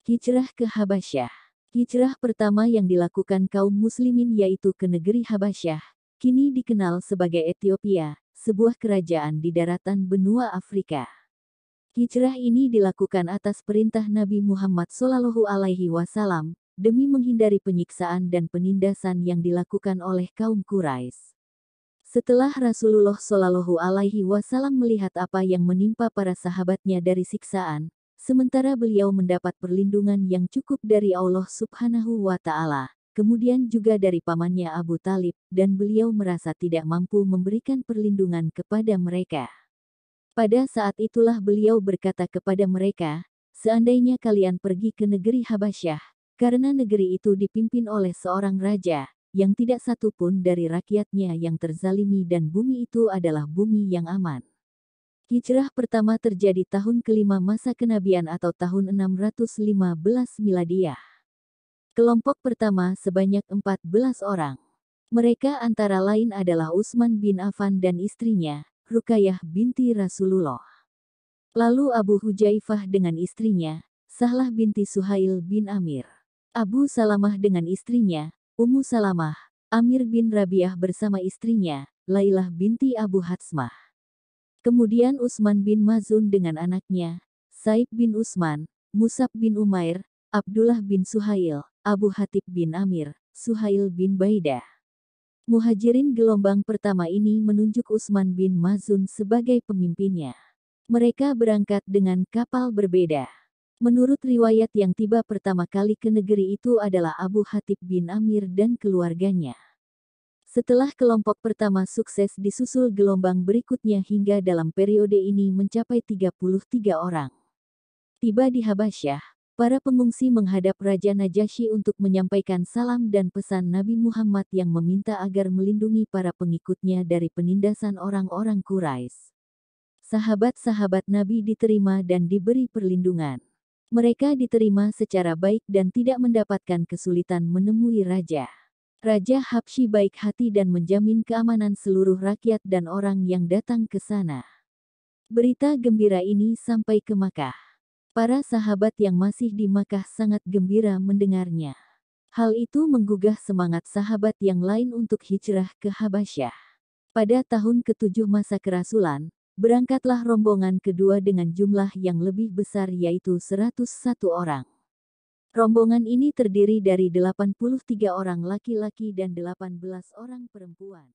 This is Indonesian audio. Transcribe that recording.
Hijrah ke Habasyah. Hijrah pertama yang dilakukan kaum muslimin yaitu ke negeri Habasyah, kini dikenal sebagai Ethiopia, sebuah kerajaan di daratan benua Afrika. Hijrah ini dilakukan atas perintah Nabi Muhammad SAW, demi menghindari penyiksaan dan penindasan yang dilakukan oleh kaum Quraisy. Setelah Rasulullah SAW melihat apa yang menimpa para sahabatnya dari siksaan, sementara beliau mendapat perlindungan yang cukup dari Allah Subhanahu wa Ta'ala, kemudian juga dari pamannya Abu Talib, dan beliau merasa tidak mampu memberikan perlindungan kepada mereka. Pada saat itulah beliau berkata kepada mereka, "Seandainya kalian pergi ke negeri Habasyah, karena negeri itu dipimpin oleh seorang raja, yang tidak satu pun dari rakyatnya yang terzalimi dan bumi itu adalah bumi yang aman." Hijrah pertama terjadi tahun kelima masa kenabian atau tahun 615 Miladiah. Kelompok pertama sebanyak 14 orang. Mereka antara lain adalah Utsman bin Affan dan istrinya, Ruqayyah binti Rasulullah. Lalu Abu Hujaifah dengan istrinya, Sahlah binti Suhail bin Amir. Abu Salamah dengan istrinya, Ummu Salamah. Amir bin Rabi'ah bersama istrinya, Lailah binti Abu Hatsmah. Kemudian Utsman bin Maz'un dengan anaknya, Saib bin Utsman, Mus'ab bin Umair, Abdullah bin Suhail, Abu Hatib bin Amir, Suhail bin Baidah. Muhajirin gelombang pertama ini menunjuk Utsman bin Maz'un sebagai pemimpinnya. Mereka berangkat dengan kapal berbeda. Menurut riwayat yang tiba pertama kali ke negeri itu adalah Abu Hatib bin Amir dan keluarganya. Setelah kelompok pertama sukses disusul gelombang berikutnya hingga dalam periode ini mencapai 33 orang. Tiba di Habasyah, para pengungsi menghadap Raja Najasyi untuk menyampaikan salam dan pesan Nabi Muhammad yang meminta agar melindungi para pengikutnya dari penindasan orang-orang Quraisy. Sahabat-sahabat Nabi diterima dan diberi perlindungan. Mereka diterima secara baik dan tidak mendapatkan kesulitan menemui raja. Raja Habsyi baik hati dan menjamin keamanan seluruh rakyat dan orang yang datang ke sana. Berita gembira ini sampai ke Makkah. Para sahabat yang masih di Makkah sangat gembira mendengarnya. Hal itu menggugah semangat sahabat yang lain untuk hijrah ke Habasyah. Pada tahun ke-7 masa kerasulan, berangkatlah rombongan kedua dengan jumlah yang lebih besar yaitu 101 orang. Rombongan ini terdiri dari 83 orang laki-laki dan 18 orang perempuan.